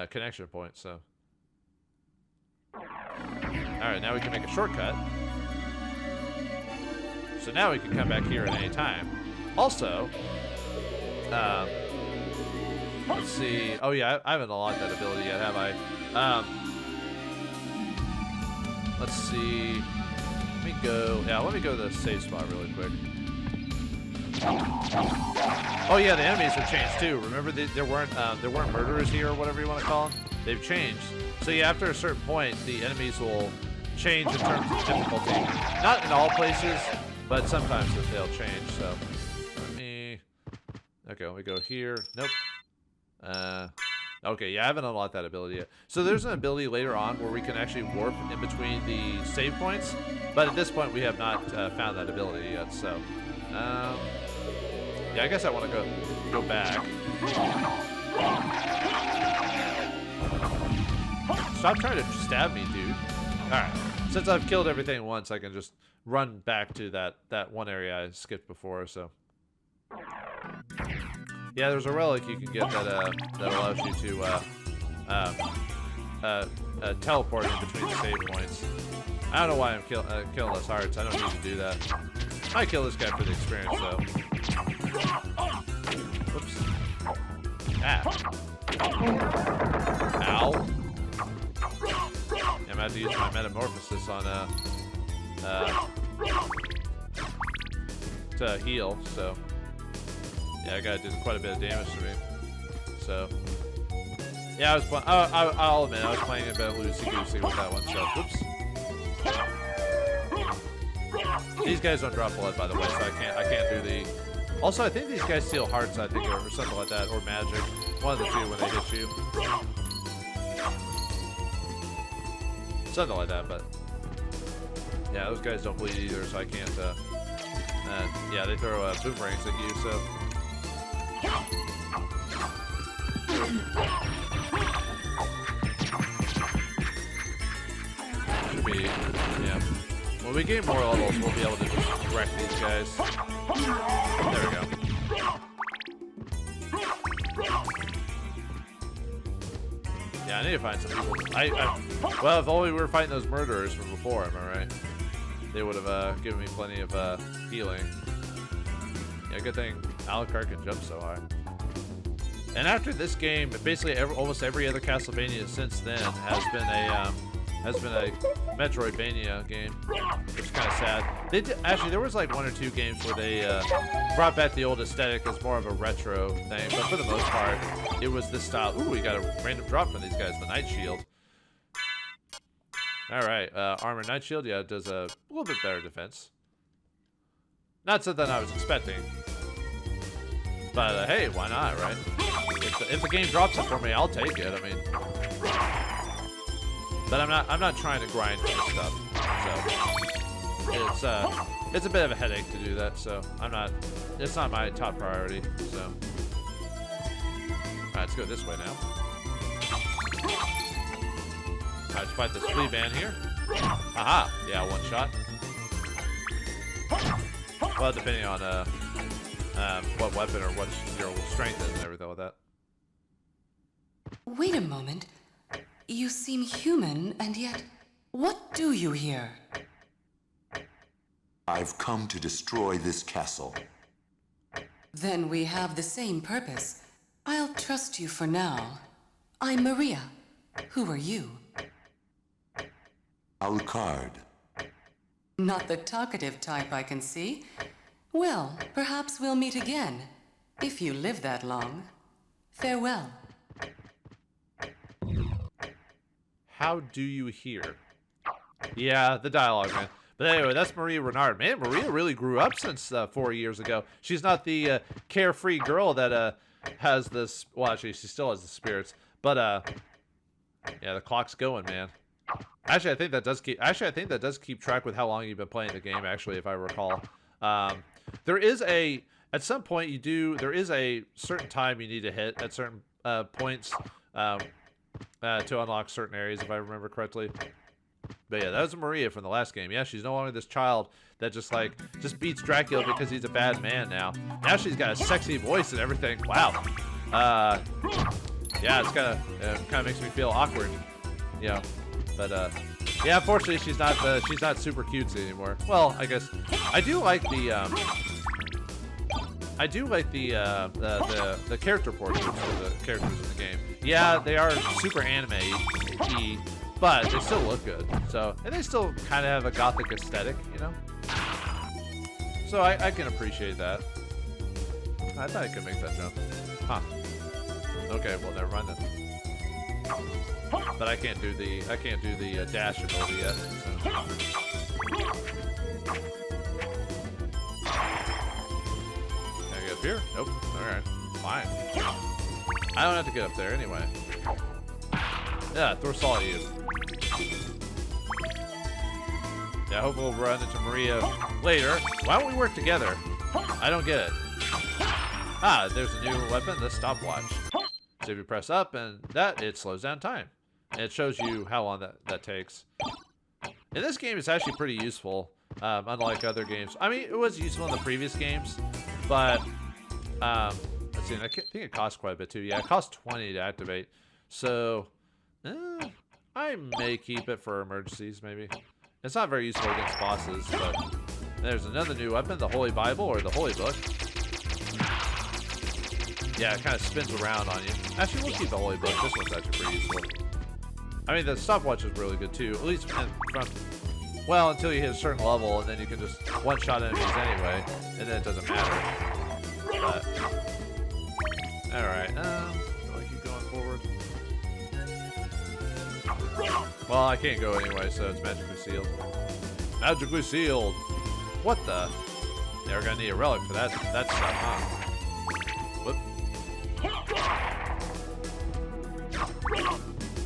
connection point, so. Alright, now we can make a shortcut. So now we can come back here at any time. Also, let's see. Oh yeah, I haven't unlocked that ability yet, have I? Let's see. Let me go to the save spot really quick. Oh yeah, the enemies have changed too. Remember, there weren't murderers here or whatever you want to call them. They've changed. So yeah, after a certain point, the enemies will change in terms of difficulty. Not in all places, but sometimes they'll change. So let me go here. Nope. Okay, yeah, I haven't unlocked that ability yet. So there's an ability later on where we can actually warp in between the save points, but at this point we have not found that ability yet. So yeah, I guess I want to go back. Stop trying to stab me, dude. Alright. Since I've killed everything once, I can just run back to that one area I skipped before, so. Yeah, there's a relic you can get that allows you to teleport in between the save points. I don't know why I'm killing less hearts. I don't need to do that. I might kill this guy for the experience, though. Whoops. Ah. Ow. I'm about to use my metamorphosis on to heal, so yeah, I gotta do quite a bit of damage to me. So yeah, I'll admit I was playing a bit loosey-goosey with that one. So whoops. These guys don't drop blood, by the way, so I can't do the. Also, I think these guys steal hearts, I think, or something like that, or magic. One of the two when they hit you. Something like that, but yeah, those guys don't bleed either, so I can't. Yeah, they throw boomerangs at you, so. Should be, yeah. When we gain more levels, we'll be able to just wreck these guys. There we go. Yeah, I need to find some people. Well, if only we were fighting those murderers from before, am I right? They would have given me plenty of healing. Yeah, good thing Alucard can jump so high. And after this game, basically almost every other Castlevania since then has been a Metroidvania game, which is kind of sad. Actually, there was like one or two games where they brought back the old aesthetic as more of a retro thing, but for the most part, it was this style. Ooh, we got a random drop from these guys, the Night Shield. All right, armor Night Shield, yeah, it does a little bit better defense. Not something I was expecting, but hey, why not, right? If the game drops it for me, I'll take it. I mean, but I'm not trying to grind for stuff, so it's a bit of a headache to do that. So it's not my top priority. So all right, let's go this way now. All right, let's fight this flea man here. Aha, yeah, one shot. Well, depending on what weapon or what your strength is and everything like that. Wait a moment. You seem human, and yet, what do you here? I've come to destroy this castle. Then we have the same purpose. I'll trust you for now. I'm Maria. Who are you? Alucard. Not the talkative type, I can see. Well, perhaps we'll meet again, if you live that long. Farewell. How do you hear? Yeah, the dialogue, man. But anyway, that's Maria Renard. Man, Maria really grew up since 4 years ago. She's not the carefree girl that has this. Well, actually, she still has the spirits. But yeah, the clock's going, man. Actually, I think that does keep. Actually, I think that does keep track with how long you've been playing the game. Actually, if I recall, there is a. At some point, you do. There is a certain time you need to hit at certain points to unlock certain areas, if I remember correctly. But yeah, that was Maria from the last game. Yeah, she's no longer this child that just beats Dracula because he's a bad man now. Now she's got a sexy voice and everything. Wow. Yeah, it's kind of makes me feel awkward. Yeah, but yeah, unfortunately she's not super cutesy anymore. Well, I guess I do like the character portraits of the characters in the game. Yeah, they are super anime-y, but they still look good. So, and they still kind of have a gothic aesthetic, you know? So I can appreciate that. I thought I could make that jump. Huh. Okay, well, never mind then. But I can't do the dash ability yet. So. Can I get up here? Nope. Alright. Fine. I don't have to get up there anyway. Yeah, throw salt at you. Yeah, hopefully we'll run into Maria later. Why don't we work together? I don't get it. Ah, there's a new weapon, the stopwatch. So if you press up and that, it slows down time. And it shows you how long that takes. In this game, it's actually pretty useful, unlike other games. I mean, it was useful in the previous games, but let's see, I think it costs quite a bit too. Yeah, it costs 20 to activate. So I may keep it for emergencies, maybe. It's not very useful against bosses, but there's another new weapon, the Holy Bible, or the Holy Book. Yeah, it kind of spins around on you. Actually, we'll keep the Holy Book. This one's actually pretty useful. I mean, the stopwatch is really good, too. At least from... Well, until you hit a certain level, and then you can just one-shot enemies anyway, and then it doesn't matter. But... Alright, do I keep going forward? Well, I can't go anyway, so it's magically sealed. Magically sealed! What the? Yeah, we're gonna need a relic for that stuff, huh? Whoop.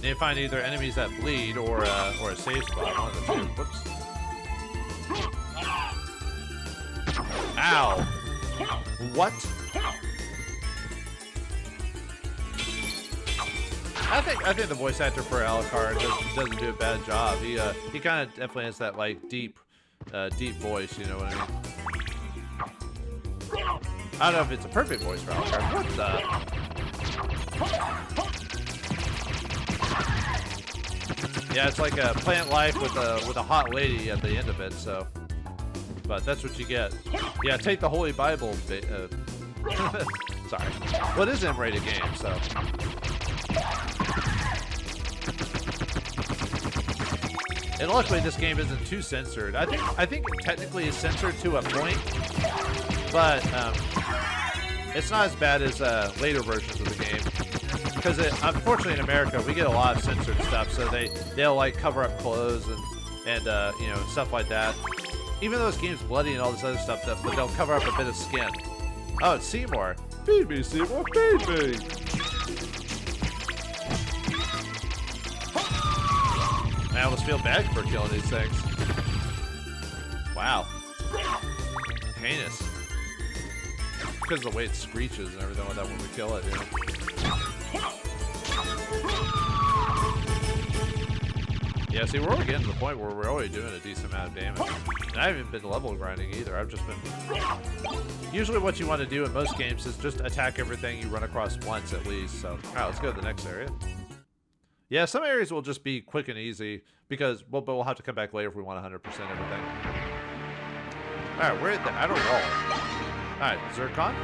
Need to find either enemies that bleed or a safe spot. One of the two. Whoops. Ow! What? I think the voice actor for Alucard doesn't do a bad job. He kind of definitely has that like deep voice. You know what I mean? I don't know if it's a perfect voice for Alucard. What the? Yeah, it's like a plant life with a hot lady at the end of it. So, but that's what you get. Yeah, take the Holy Bible. Sorry. Well, it is an M-rated game, so. And luckily, this game isn't too censored. I think it technically is censored to a point, but it's not as bad as later versions of the game. Because unfortunately, in America, we get a lot of censored stuff, so they'll like cover up clothes and you know, stuff like that. Even though this game's bloody and all this other stuff, but they'll cover up a bit of skin. Oh, it's Seymour. Feed me, Seymour. Feed me. I almost feel bad for killing these things. Wow. Heinous. Because of the way it screeches and everything like that when we kill it, you know? Yeah, see, we're already getting to the point where we're already doing a decent amount of damage. And I haven't been level grinding either. I've just been... Usually what you want to do in most games is just attack everything you run across once at least. So, alright, let's go to the next area. Yeah, some areas will just be quick and easy because but we'll have to come back later if we want 100% everything. Alright, we're at the outer wall. Alright, Zircon.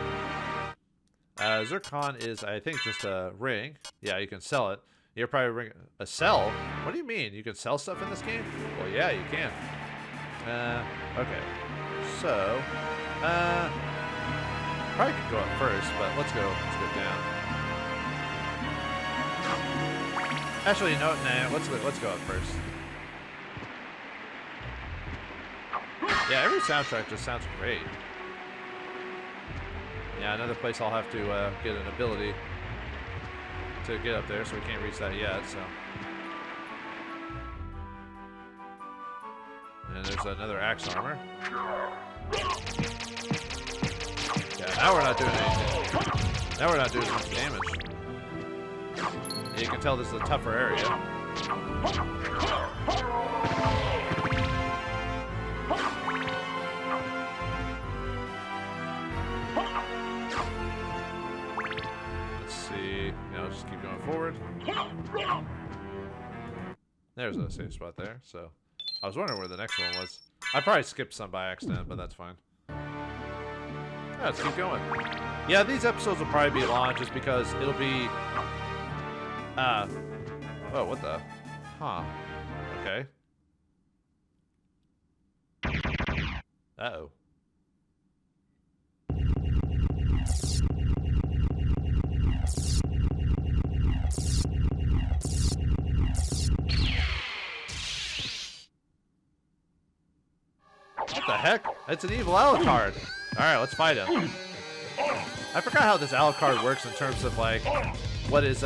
Zircon is, I think, just a ring. Yeah, you can sell it. You're probably a sell? What do you mean? You can sell stuff in this game? Well, yeah, you can. Okay. So, probably could go up first, but let's go down. Actually, no, nah, let's go up first. Yeah, every soundtrack just sounds great. Yeah, another place I'll have to get an ability to get up there, so we can't reach that yet, so. And there's another axe armor. Yeah, now we're not doing anything. Now we're not doing much damage. Yeah, you can tell this is a tougher area. Let's see. Now let's just keep going forward. There's a safe spot there, so. I was wondering where the next one was. I probably skipped some by accident, but that's fine. Yeah, let's keep going. Yeah, these episodes will probably be long just because it'll be... Oh, what the? Huh. Okay. Uh-oh. What the heck? It's an evil Alucard. Alright, let's fight him. I forgot how this Alucard works in terms of, like, what his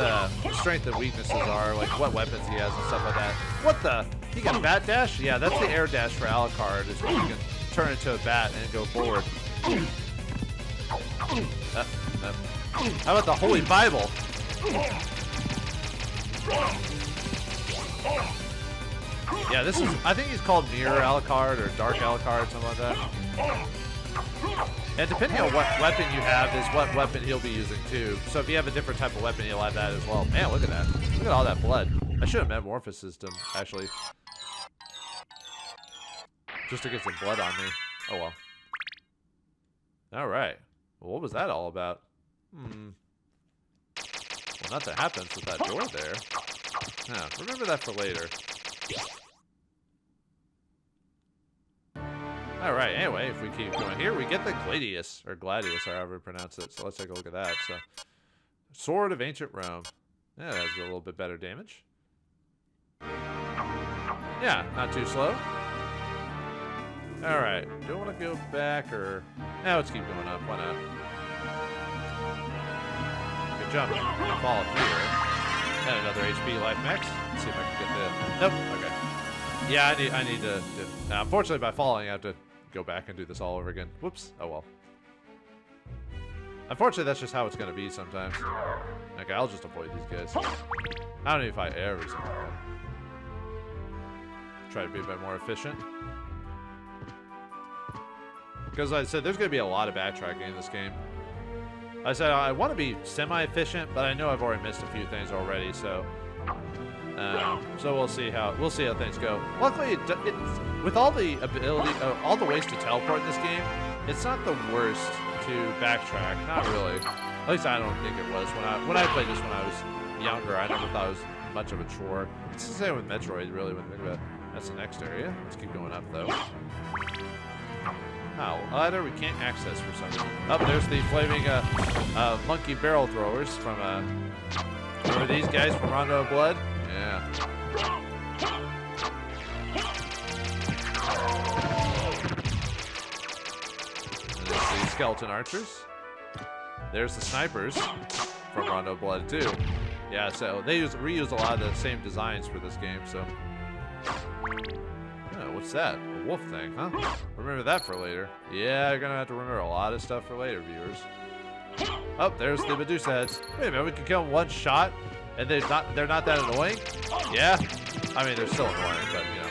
strength and weaknesses are, like what weapons he has and stuff like that. What the? He can bat dash? Yeah, that's the air dash for Alucard, is when you can turn into a bat and go forward. How about the Holy Bible? Yeah, this is, I think he's called Mirror Alucard or Dark Alucard, something like that. And depending on what weapon you have is what weapon he'll be using too. So if you have a different type of weapon, he'll have that as well. Man, look at that. Look at all that blood. I should have metamorphosed him, actually. Just to get some blood on me. Oh well. Alright. Well, what was that all about? Well, nothing happens with that door there. Yeah, remember that for later. Alright, anyway, if we keep going here, we get the Gladius, or Gladius, or however you pronounce it. So let's take a look at that. So, Sword of Ancient Rome. Yeah, that has a little bit better damage. Yeah, not too slow. Alright, do I want to go back, or... Now let's keep going up, why not? Good jump. Fall here. And another HP life max. Let's see if I can get the... Nope, okay. Yeah, I need to... Now, unfortunately, by falling, I have to go back and do this all over again. Whoops. Oh, well. Unfortunately, that's just how it's going to be sometimes. Okay, I'll just avoid these guys. I don't need to fight every single one. Try to be a bit more efficient. Because like I said, there's going to be a lot of backtracking in this game. Like I said, I want to be semi-efficient, but I know I've already missed a few things already, so... so we'll see how things go. Luckily, it's with all the ability, all the ways to teleport in this game, it's not the worst to backtrack. Not really. At least I don't think it was when I played this when I was younger. I never thought it was much of a chore. It's the same with Metroid, really. When you think about it. That's the next area. Let's keep going up though. Oh, ladder we can't access for some reason. Oh, there's the flaming monkey barrel throwers from remember these guys from Rondo of Blood? Yeah. And there's the skeleton archers. There's the snipers from Rondo of Blood too. Yeah, so they reuse a lot of the same designs for this game, so. Oh, what's that? A wolf thing, huh? Remember that for later. Yeah, you're gonna have to remember a lot of stuff for later, viewers. Oh, there's the Medusa heads. Wait a minute, we can kill them one shot? And they're not that annoying? Yeah? I mean, they're still annoying, but, you know.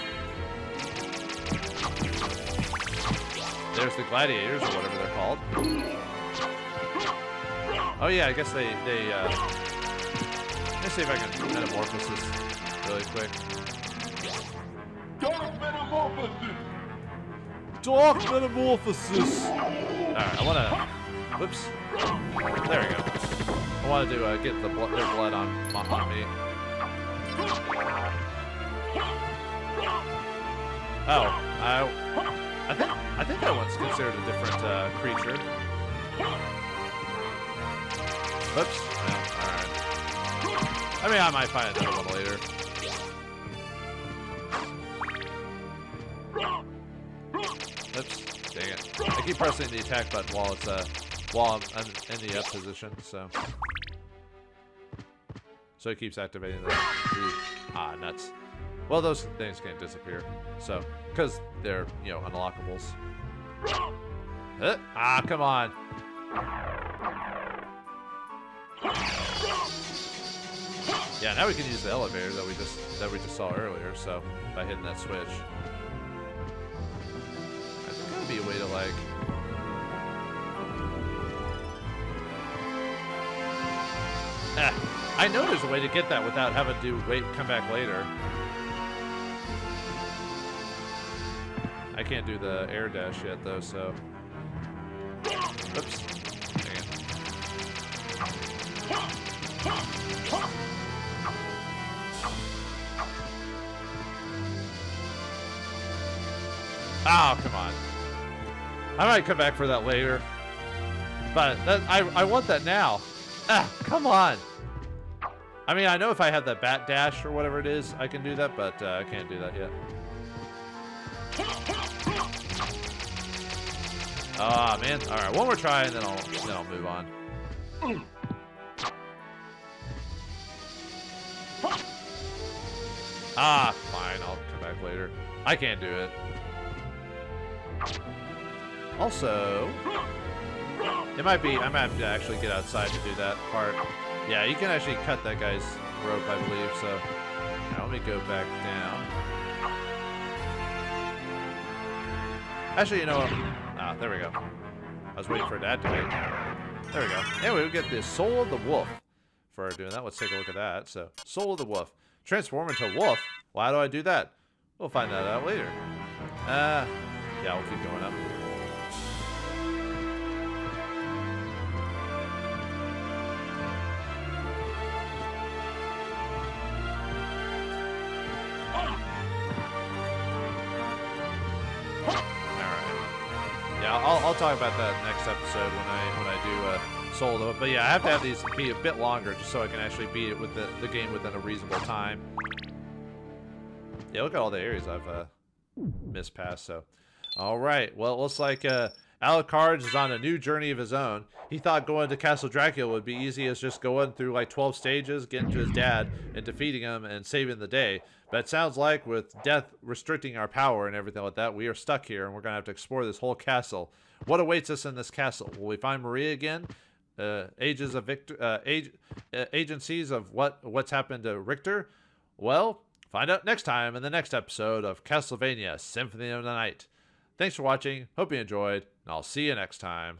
There's the gladiators, or whatever they're called. Oh, yeah, I guess let's see if I can metamorphose this really quick. Dark metamorphosis! Dark metamorphosis! Alright, I wanna... Whoops. There we go. I wanted to get their blood on me. Oh, I think that one's considered a different creature. Oops. Yeah, alright. I mean, I might find another one later. Oops. Dang it. I keep pressing the attack button while I'm in the F position, so it keeps activating the nuts. Well, those things can't disappear, so because they're unlockables. Come on. Yeah, now we can use the elevator that we just saw earlier. So by hitting that switch, there's gotta be a way to like. I know there's a way to get that without having to come back later. I can't do the air dash yet though, so. Oops. Dang it. Oh, come on. I might come back for that later. But I want that now. Come on. I mean, I know if I have that bat dash or whatever it is, I can do that, but I can't do that yet. Ah, man. All right, one more try, and then I'll move on. Fine. I'll come back later. I can't do it. Also, I might have to actually get outside to do that part. Yeah, you can actually cut that guy's rope, I believe. So, now let me go back down. Actually, you know what? There we go. I was waiting for it to activate. There we go. Anyway, we get the Soul of the Wolf for doing that. Let's take a look at that. So, Soul of the Wolf. Transform into a wolf. Well, how do I do that? We'll find that out later. Yeah, we'll keep going up. I'll talk about that next episode when I do Soul of it. But yeah, I have to have these be a bit longer just so I can actually beat it with the game within a reasonable time. Yeah, look at all the areas I've missed past. So, all right. Well, it looks like Alucard is on a new journey of his own. He thought going to Castle Dracula would be easy as just going through like 12 stages, getting to his dad, and defeating him and saving the day. But it sounds like with death restricting our power and everything like that, we are stuck here and we're going to have to explore this whole castle. What awaits us in this castle? Will we find Maria again? Agencies of what's happened to Richter? Well, find out next time in the next episode of Castlevania Symphony of the Night. Thanks for watching. Hope you enjoyed, and I'll see you next time.